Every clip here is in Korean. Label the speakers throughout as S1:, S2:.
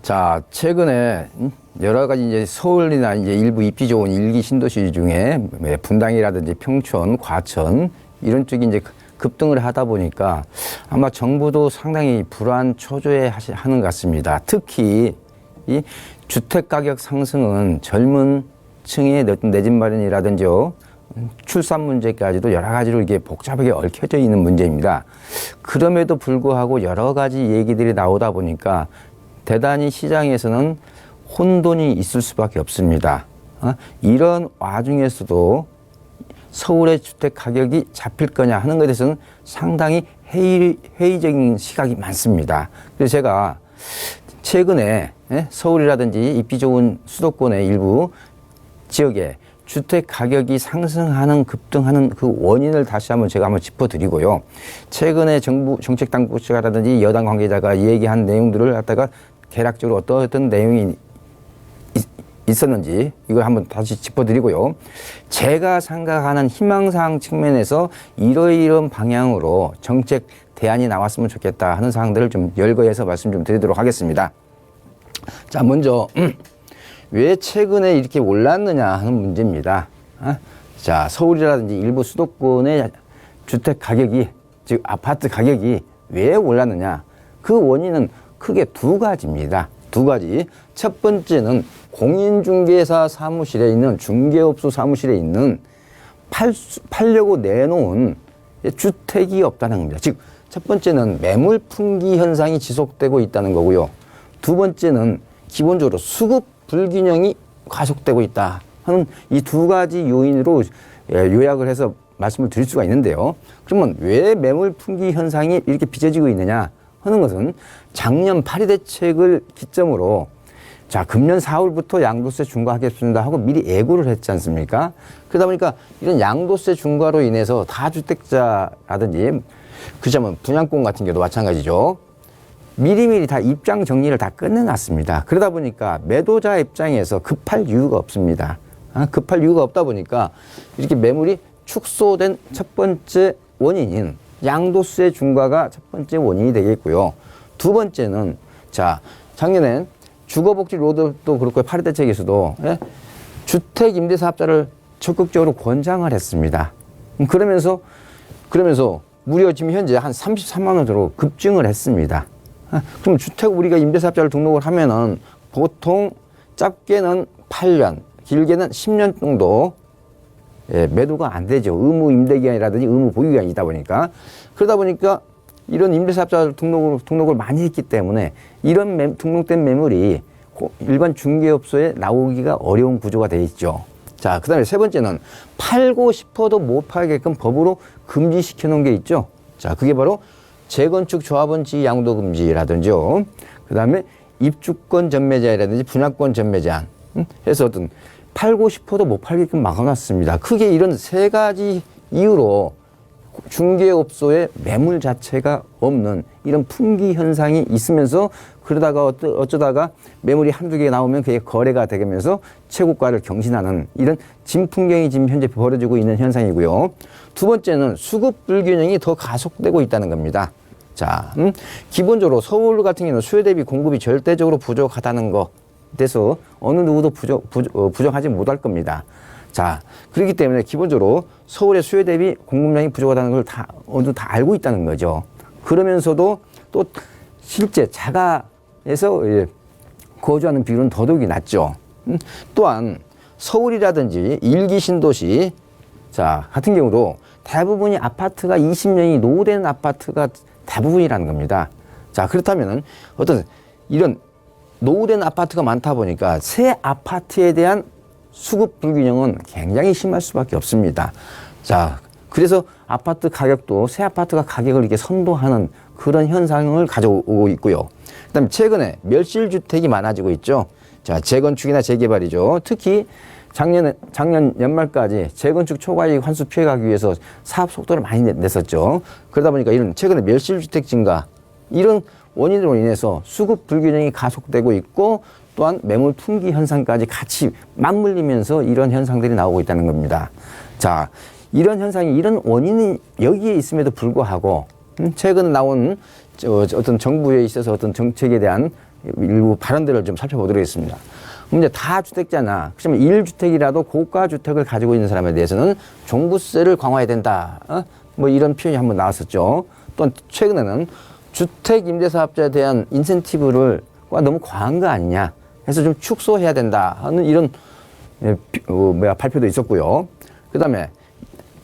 S1: 자, 최근에 여러 가지 이제 서울이나 이제 일부 입지 좋은 일기 신도시 중에 분당이라든지 평촌, 과천 이런 쪽이 이제 급등을 하다 보니까 아마 정부도 상당히 불안 초조해 하는 것 같습니다. 특히 이 주택 가격 상승은 젊은 층의 내 집 마련이라든지 출산 문제까지도 여러 가지로 이게 복잡하게 얽혀져 있는 문제입니다. 그럼에도 불구하고 여러 가지 얘기들이 나오다 보니까 대단히 시장에서는 혼돈이 있을 수밖에 없습니다. 이런 와중에서도 서울의 주택 가격이 잡힐 거냐 하는 것에 대해서는 상당히 회의적인 시각이 많습니다. 그래서 제가 최근에 서울이라든지 입지 좋은 수도권의 일부 지역에 주택 가격이 상승하는 급등하는 그 원인을 다시 한번 제가 한번 짚어드리고요. 최근에 정부 정책 당국자라든지 여당 관계자가 얘기한 내용들을 갖다가 개략적으로 어떤 내용이 있었는지 이걸 한번 다시 짚어드리고요. 제가 생각하는 희망사항 측면에서 이러이런 방향으로 정책 대안이 나왔으면 좋겠다 하는 사항들을 좀 열거해서 말씀 좀 드리도록 하겠습니다. 자, 먼저 왜 최근에 이렇게 올랐느냐 하는 문제입니다. 자, 서울이라든지 일부 수도권의 주택 가격이, 즉 아파트 가격이 왜 올랐느냐? 그 원인은 크게 두 가지입니다. 두 가지. 첫 번째는 공인중개사 사무실에 있는 중개업소 사무실에 있는 팔려고 내놓은 주택이 없다는 겁니다. 즉, 첫 번째는 매물 풍기 현상이 지속되고 있다는 거고요. 두 번째는 기본적으로 수급 불균형이 가속되고 있다 하는 이 두 가지 요인으로 요약을 해서 말씀을 드릴 수가 있는데요. 그러면 왜 매물 풍기 현상이 이렇게 빚어지고 있느냐 하는 것은 작년 파리 대책을 기점으로 자, 금년 4월부터 양도세 중과하겠습니다 하고 미리 예고를 했지 않습니까? 그러다 보니까 이런 양도세 중과로 인해서 다주택자라든지 그렇자면 분양권 같은 경우도 마찬가지죠. 미리미리 다 입장 정리를 다 끝내놨습니다. 그러다 보니까 매도자 입장에서 급할 이유가 없습니다. 급할 이유가 없다 보니까 이렇게 매물이 축소된 첫 번째 원인인 양도세 중과가 첫 번째 원인이 되겠고요. 두 번째는 자, 작년엔 주거복지 로드도 그렇고 파리 대책에서도 주택 임대사업자를 적극적으로 권장을 했습니다. 그러면서 무려 지금 현재 한 33만 원으로 급증을 했습니다. 그럼 주택 우리가 임대사업자를 등록을 하면은 보통 짧게는 8년, 길게는 10년 정도 매도가 안 되죠. 의무 임대기간이라든지 의무 보유기간이다 보니까. 그러다 보니까 이런 임대사업자 등록을 많이 했기 때문에 이런 등록된 매물이 일반 중개업소에 나오기가 어려운 구조가 되어 있죠. 자, 그 다음에 세 번째는 팔고 싶어도 못 팔게끔 법으로 금지시켜 놓은 게 있죠. 자, 그게 바로 재건축 조합원지 양도 금지라든지요. 그 다음에 입주권 전매제한이라든지 분양권 전매제한 해서 어떤 팔고 싶어도 못 팔게끔 막아놨습니다. 크게 이런 세 가지 이유로 중개업소에 매물 자체가 없는 이런 풍기 현상이 있으면서 그러다가 어쩌다가 매물이 한두 개 나오면 그게 거래가 되면서 최고가를 경신하는 이런 진풍경이 지금 현재 벌어지고 있는 현상이고요. 두 번째는 수급 불균형이 더 가속되고 있다는 겁니다. 자, 기본적으로 서울 같은 경우는 수요 대비 공급이 절대적으로 부족하다는 것 돼서 어느 누구도 부정하지 못할 겁니다. 자, 그렇기 때문에 기본적으로 서울의 수요 대비 공급량이 부족하다는 걸 어느 정도 다 알고 있다는 거죠. 그러면서도 또 실제 자가에서 거주하는 비율은 더더욱이 낮죠. 또한 서울이라든지 일기 신도시 자, 같은 경우도 대부분이 아파트가 20년이 노후된 아파트가 대부분이라는 겁니다. 자, 그렇다면은 어떤 이런 노후된 아파트가 많다 보니까 새 아파트에 대한 수급 불균형은 굉장히 심할 수밖에 없습니다. 자, 그래서 아파트 가격도 새 아파트가 가격을 이렇게 선도하는 그런 현상을 가져오고 있고요. 그다음에 최근에 멸실주택이 많아지고 있죠. 자, 재건축이나 재개발이죠. 특히 작년 연말까지 재건축 초과이익 환수 피해가기 위해서 사업 속도를 많이 냈었죠. 그러다 보니까 이런 최근에 멸실주택 증가 이런 원인으로 인해서 수급 불균형이 가속되고 있고 또한 매물 풍기 현상까지 같이 맞물리면서 이런 현상들이 나오고 있다는 겁니다. 자, 이런 현상이 이런 원인이 여기에 있음에도 불구하고 최근 나온 어떤 정부에 있어서 어떤 정책에 대한 일부 발언들을 좀 살펴보도록 하겠습니다. 이제 다주택자나 그렇지만 1주택이라도 고가 주택을 가지고 있는 사람에 대해서는 종부세를 강화해야 된다. 뭐 이런 표현이 한번 나왔었죠. 또 최근에는 주택 임대사업자에 대한 인센티브를 너무 과한 거 아니냐 해서 좀 축소해야 된다 하는 이런 발표도 있었고요. 그다음에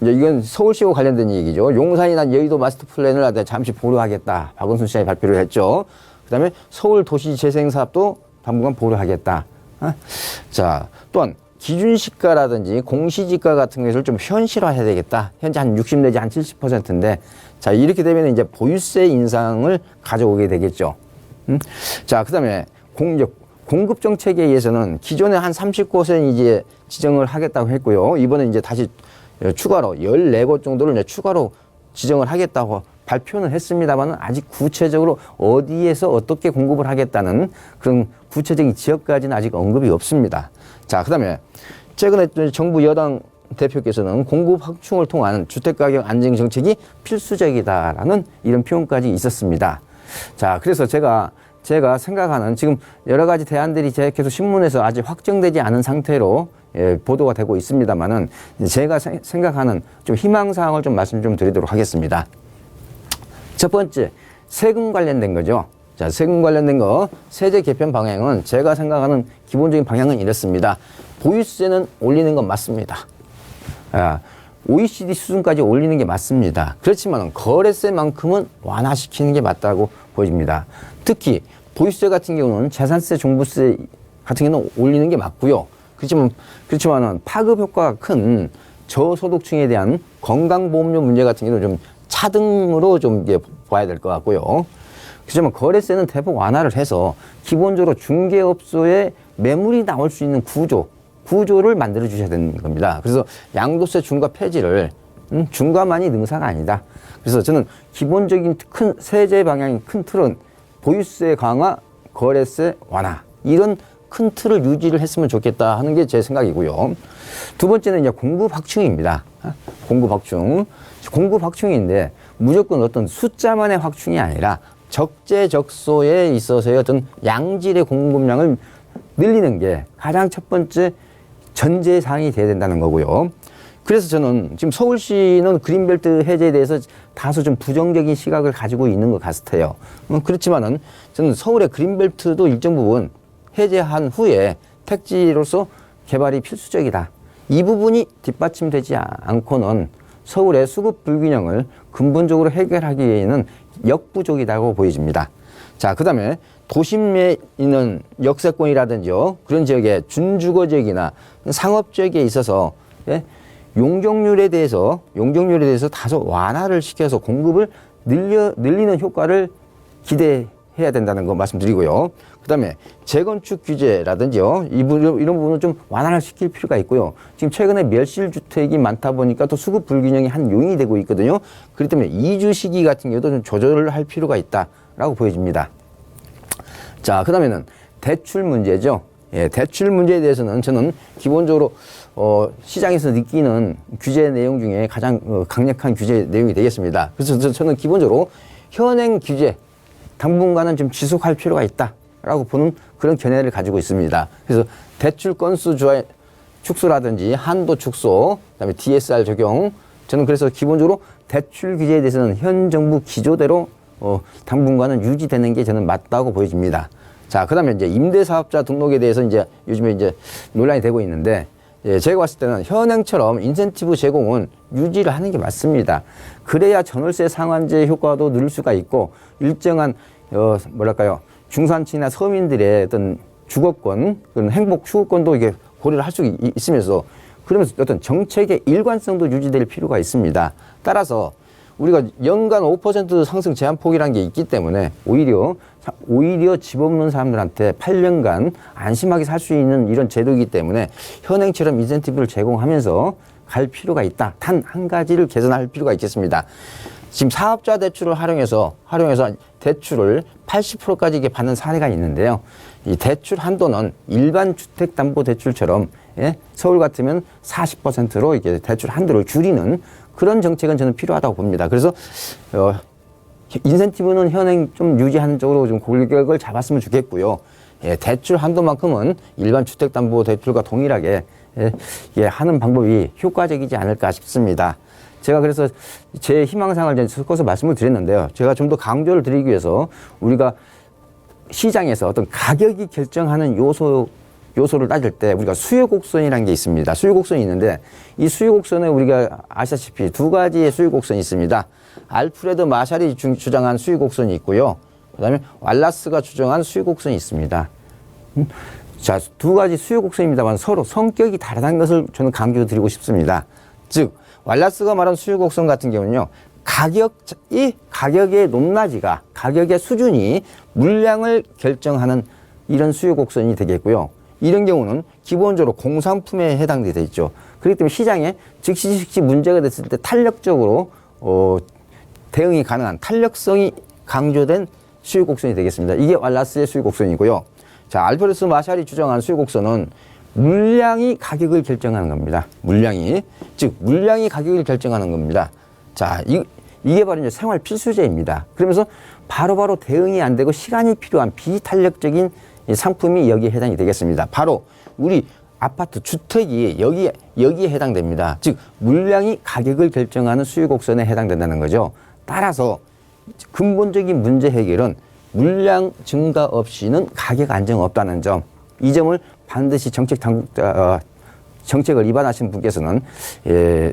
S1: 이제 이건 서울시와 관련된 얘기죠. 용산이나 여의도 마스터 플랜을 잠시 보류하겠다. 박원순 시장이 발표를 했죠. 그다음에 서울 도시 재생 사업도 당분간 보류하겠다. 자, 또한 기준시가라든지 공시지가 같은 것을 좀 현실화해야 되겠다. 현재 한 60 내지 한 70%인데, 자, 이렇게 되면 이제 보유세 인상을 가져오게 되겠죠. 자, 그 다음에 공급 정책에 의해서는 기존에 한 30곳은 이제 지정을 하겠다고 했고요. 이번에 이제 다시 추가로 14곳 정도를 이제 추가로 지정을 하겠다고 발표는 했습니다만 아직 구체적으로 어디에서 어떻게 공급을 하겠다는 그런 구체적인 지역까지는 아직 언급이 없습니다. 자, 그 다음에 최근에 정부 여당 대표께서는 공급 확충을 통한 주택가격 안정 정책이 필수적이다라는 이런 표현까지 있었습니다. 자, 그래서 제가 생각하는 지금 여러 가지 대안들이 계속 신문에서 아직 확정되지 않은 상태로 보도가 되고 있습니다만은 제가 생각하는 좀 희망사항을 좀 말씀 좀 드리도록 하겠습니다. 첫 번째, 세금 관련된 거죠. 자, 세금 관련된 거, 세제 개편 방향은 제가 생각하는 기본적인 방향은 이렇습니다. 보유세는 올리는 건 맞습니다. OECD 수준까지 올리는 게 맞습니다. 그렇지만 거래세만큼은 완화시키는 게 맞다고 보입니다. 특히 보유세 같은 경우는 재산세, 종부세 같은 경우는 올리는 게 맞고요. 그렇지만은 파급 효과가 큰 저소득층에 대한 건강보험료 문제 같은 경우는 좀 차등으로 좀 이제 봐야 될 것 같고요. 그렇지만 거래세는 대폭 완화를 해서 기본적으로 중개업소에 매물이 나올 수 있는 구조를 만들어 주셔야 되는 겁니다. 그래서 양도세 중과 폐지를 중과만이 능사가 아니다. 그래서 저는 기본적인 큰 세제 방향의 큰 틀은 보유세 강화, 거래세 완화 이런 큰 틀을 유지를 했으면 좋겠다 하는 게 제 생각이고요. 두 번째는 이제 공급 확충입니다. 공급 확충인데 무조건 어떤 숫자만의 확충이 아니라 적재적소에 있어서의 어떤 양질의 공급량을 늘리는 게 가장 첫 번째 전제사항이 돼야 된다는 거고요. 그래서 저는 지금 서울시는 그린벨트 해제에 대해서 다소 좀 부정적인 시각을 가지고 있는 것 같아요. 그렇지만은 저는 서울의 그린벨트도 일정 부분 해제한 후에 택지로서 개발이 필수적이다. 이 부분이 뒷받침되지 않고는 서울의 수급 불균형을 근본적으로 해결하기 위해는 역부족이라고 보여집니다. 자, 그 다음에 도심에 있는 역세권이라든지요, 그런 지역의 준주거 지역이나 상업 지역에 있어서 용적률에 대해서 다소 완화를 시켜서 공급을 늘리는 효과를 기대해야 된다는 거 말씀드리고요. 그 다음에 재건축 규제라든지요, 이런 부분은 좀 완화를 시킬 필요가 있고요. 지금 최근에 멸실주택이 많다 보니까 또 수급 불균형이 한 요인이 되고 있거든요. 그렇기 때문에 이주 시기 같은 경우도 좀 조절을 할 필요가 있다라고 보여집니다. 자, 그 다음에는 대출 문제죠. 대출 문제에 대해서는 저는 기본적으로 시장에서 느끼는 규제 내용 중에 가장 강력한 규제 내용이 되겠습니다. 그래서 저는 기본적으로 현행 규제 당분간은 좀 지속할 필요가 있다라고 보는 그런 견해를 가지고 있습니다. 그래서 대출 건수 축소라든지 한도 축소, 그다음에 DSR 적용, 저는 그래서 기본적으로 대출 규제에 대해서는 현 정부 기조대로 당분간은 유지되는 게 저는 맞다고 보여집니다. 자, 그 다음에 이제 임대사업자 등록에 대해서 이제 요즘에 이제 논란이 되고 있는데, 제가 봤을 때는 현행처럼 인센티브 제공은 유지를 하는 게 맞습니다. 그래야 전월세 상한제 효과도 누릴 수가 있고, 일정한, 중산층이나 서민들의 어떤 주거권, 그런 행복 추구권도 이게 고려를 할 수 있으면서, 그러면서 어떤 정책의 일관성도 유지될 필요가 있습니다. 따라서 우리가 연간 5% 상승 제한폭이라는 게 있기 때문에 오히려 집 없는 사람들한테 8년간 안심하게 살 수 있는 이런 제도이기 때문에 현행처럼 인센티브를 제공하면서 갈 필요가 있다. 단 한 가지를 개선할 필요가 있겠습니다. 지금 사업자 대출을 활용해서 대출을 80%까지 이게 받는 사례가 있는데요. 이 대출 한도는 일반 주택담보대출처럼 서울 같으면 40%로 이렇게 대출 한도를 줄이는 그런 정책은 저는 필요하다고 봅니다. 그래서 인센티브는 현행 좀 유지하는 쪽으로 좀 골격을 잡았으면 좋겠고요. 예, 대출 한도만큼은 일반 주택담보대출과 동일하게 하는 방법이 효과적이지 않을까 싶습니다. 제가 그래서 제 희망사항을 이제 섞어서 말씀을 드렸는데요. 제가 좀 더 강조를 드리기 위해서 우리가 시장에서 어떤 가격이 결정하는 요소를 따질 때 우리가 수요 곡선이라는 게 있습니다. 수요 곡선이 있는데 이 수요 곡선에 우리가 아시다시피 두 가지의 수요 곡선이 있습니다. 알프레드 마샬이 주장한 수요 곡선이 있고요. 그다음에 왈라스가 주장한 수요 곡선이 있습니다. 자, 두 가지 수요 곡선입니다만 서로 성격이 다르다는 것을 저는 강조드리고 싶습니다. 즉 왈라스가 말한 수요 곡선 같은 경우는요. 가격의 높낮이가 가격의 수준이 물량을 결정하는 이런 수요 곡선이 되겠고요. 이런 경우는 기본적으로 공산품에 해당되어 있죠. 그렇기 때문에 시장에 즉시 문제가 됐을 때 탄력적으로 대응이 가능한 탄력성이 강조된 수요 곡선이 되겠습니다. 이게 왈라스의 수요 곡선이고요. 자, 알프레드 마샬이 주장한 수요 곡선은 물량이 가격을 결정하는 겁니다. 물량이 가격을 결정하는 겁니다. 자, 이게 바로 이제 생활 필수재입니다. 그러면서 바로바로 대응이 안 되고 시간이 필요한 비탄력적인 상품이 여기에 해당이 되겠습니다. 바로 우리 아파트 주택이 여기에 해당됩니다. 즉 물량이 가격을 결정하는 수요 곡선에 해당된다는 거죠. 따라서 근본적인 문제 해결은 물량 증가 없이는 가격 안정 없다는 점, 이 점을 반드시 정책을 입안하신 분께서는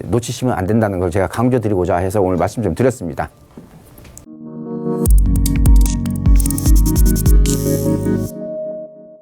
S1: 놓치시면 안 된다는 걸 제가 강조드리고자 해서 오늘 말씀 좀 드렸습니다.